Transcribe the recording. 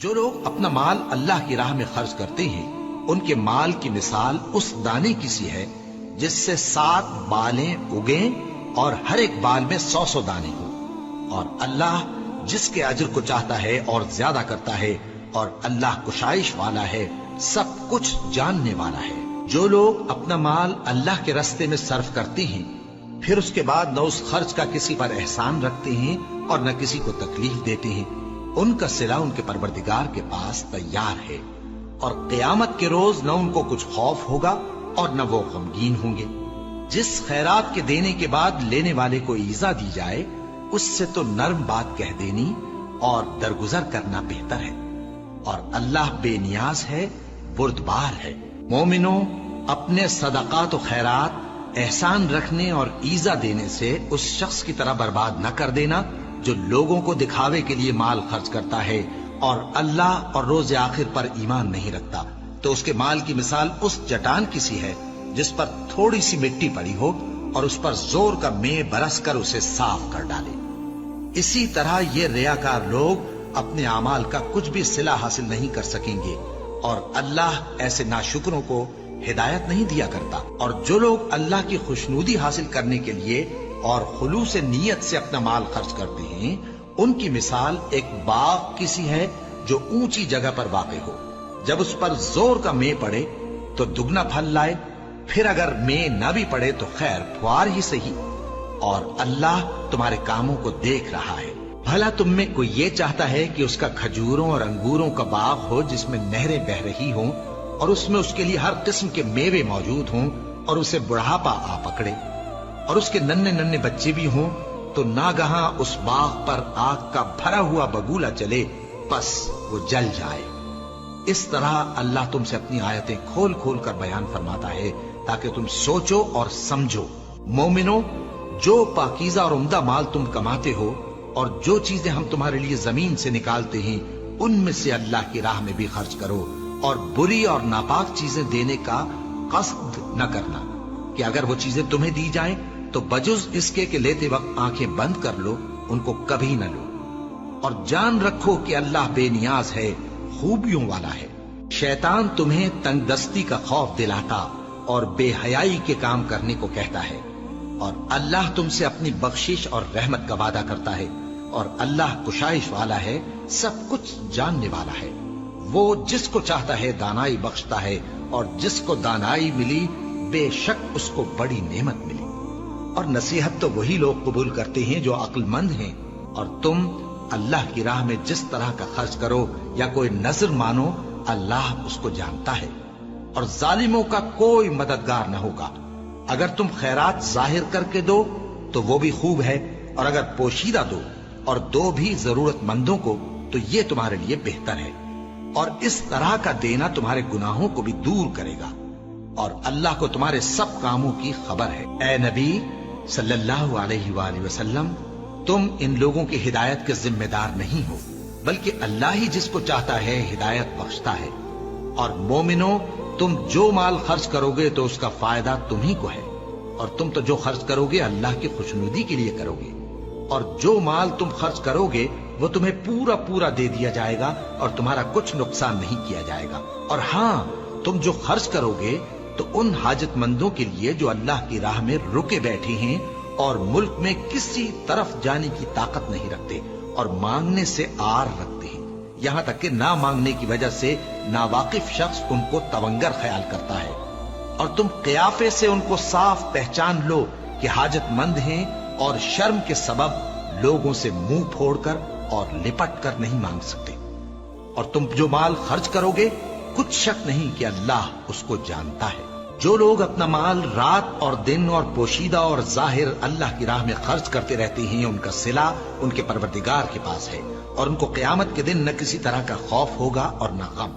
جو لوگ اپنا مال اللہ کی راہ میں خرچ کرتے ہیں ان کے مال کی مثال اس دانے کی سی ہے جس سے 7 بالیں اگیں اور ہر ایک بال میں 100 دانے ہوں، اور اللہ جس کے اجر کو چاہتا ہے اور زیادہ کرتا ہے، اور اللہ کشائش والا ہے، سب کچھ جاننے والا ہے۔ جو لوگ اپنا مال اللہ کے راستے میں صرف کرتے ہیں پھر اس کے بعد نہ اس خرچ کا کسی پر احسان رکھتے ہیں اور نہ کسی کو تکلیف دیتے ہیں، ان کا صلہ ان کے پروردگار کے پاس تیار ہے، اور قیامت کے روز نہ ان کو کچھ خوف ہوگا اور نہ وہ غمگین ہوں گے۔ جس خیرات کے دینے کے بعد لینے والے کو ایذا دی جائے اس سے تو نرم بات کہہ دینی اور درگزر کرنا بہتر ہے، اور اللہ بے نیاز ہے، بردبار ہے۔ مومنوں، اپنے صدقات و خیرات احسان رکھنے اور ایذا دینے سے اس شخص کی طرح برباد نہ کر دینا جو لوگوں کو دکھاوے کے لیے مال خرچ کرتا ہے اور اللہ اور روز آخر پر ایمان نہیں رکھتا، تو اس کے مال کی مثال اس چٹان کی سی ہے جس پر تھوڑی سی مٹی پڑی ہو اور اس پر زور کا مے برس کر اسے صاف کر ڈالے۔ اسی طرح یہ ریاکار لوگ اپنے اعمال کا کچھ بھی صلہ حاصل نہیں کر سکیں گے، اور اللہ ایسے ناشکروں کو ہدایت نہیں دیا کرتا۔ اور جو لوگ اللہ کی خوشنودی حاصل کرنے کے لیے اور خلوص نیت سے اپنا مال خرچ کرتے ہیں ان کی مثال ایک باغ کی سی ہے جو اونچی جگہ پر واقع ہو، جب اس پر زور کا مے پڑے تو دگنا پھل لائے، پھر اگر مے نہ بھی پڑے تو خیر پھوار ہی صحیح، اور اللہ تمہارے کاموں کو دیکھ رہا ہے۔ بھلا تم میں کوئی یہ چاہتا ہے کہ اس کا کھجوروں اور انگوروں کا باغ ہو جس میں نہریں بہ رہی ہوں اور اس میں اس کے لیے ہر قسم کے میوے موجود ہوں، اور اسے بڑھاپا آ پکڑے اور اس کے ننھے ننھے بچے بھی ہوں، تو ناگہاں اس باغ پر آگ کا بھرا ہوا بگولا چلے، پس وہ جل جائے۔ اس طرح اللہ تم سے اپنی آیتیں کھول کھول کر بیان فرماتا ہے تاکہ تم سوچو اور سمجھو۔ مومنو، جو پاکیزہ اور عمدہ مال تم کماتے ہو اور جو چیزیں ہم تمہارے لیے زمین سے نکالتے ہیں ان میں سے اللہ کی راہ میں بھی خرچ کرو، اور بری اور ناپاک چیزیں دینے کا قصد نہ کرنا کہ اگر وہ چیزیں تمہیں دی جائیں تو بجز اس کے کہ لیتے وقت آنکھیں بند کر لو، ان کو کبھی نہ لو، اور جان رکھو کہ اللہ بے نیاز ہے، خوبیوں والا ہے۔ شیطان تمہیں تنگ دستی کا خوف دلاتا اور بے حیائی کے کام کرنے کو کہتا ہے، اور اللہ تم سے اپنی بخشش اور رحمت کا وعدہ کرتا ہے، اور اللہ کشائش والا ہے، سب کچھ جاننے والا ہے۔ وہ جس کو چاہتا ہے دانائی بخشتا ہے، اور جس کو دانائی ملی بے شک اس کو بڑی نعمت ملی۔ اور نصیحت تو وہی لوگ قبول کرتے ہیں جو عقل مند ہیں، اور تم اللہ کی راہ میں جس طرح کا خرچ کرو یا کوئی نذر مانو اللہ اس کو جانتا ہے، اور ظالموں کا کوئی مددگار نہ ہوگا۔ اگر تم خیرات ظاہر کر کے دو تو وہ بھی خوب ہے، اور اگر پوشیدہ دو اور دو بھی ضرورت مندوں کو تو یہ تمہارے لیے بہتر ہے، اور اس طرح کا دینا تمہارے گناہوں کو بھی دور کرے گا، اور اللہ کو تمہارے سب کاموں کی خبر ہے۔ اے نبی صلی اللہ علیہ وآلہ وسلم، تم ان لوگوں کی ہدایت کے ذمہ دار نہیں ہو، بلکہ اللہ ہی جس کو چاہتا ہے ہدایت بخشتا ہے۔ اور مومنوں، تم جو مال خرچ کرو گے تو اس کا فائدہ تمہیں کو ہے، اور تم تو جو خرچ کرو گے اللہ کی خوشنودی کے لیے کرو گے، اور جو مال تم خرچ کرو گے وہ تمہیں پورا پورا دے دیا جائے گا اور تمہارا کچھ نقصان نہیں کیا جائے گا۔ اور ہاں، تم جو خرچ کرو گے تو ان حاجت مندوں کے لیے جو اللہ کی راہ میں رکے بیٹھے ہیں اور ملک میں کسی طرف جانے کی طاقت نہیں رکھتے اور مانگنے سے آر رکھتے ہیں، یہاں تک کہ نہ مانگنے کی وجہ سے ناواقف شخص ان کو تونگر خیال کرتا ہے، اور تم قیافے سے ان کو صاف پہچان لو کہ حاجت مند ہیں، اور شرم کے سبب لوگوں سے منہ پھوڑ کر اور لپٹ کر نہیں مانگ سکتے۔ اور تم جو مال خرچ کرو گے کچھ شک نہیں کہ اللہ اس کو جانتا ہے۔ جو لوگ اپنا مال رات اور دن اور پوشیدہ اور ظاہر اللہ کی راہ میں خرچ کرتے رہتے ہیں ان کا صلہ ان کے پروردگار کے پاس ہے، اور ان کو قیامت کے دن نہ کسی طرح کا خوف ہوگا اور نہ غم۔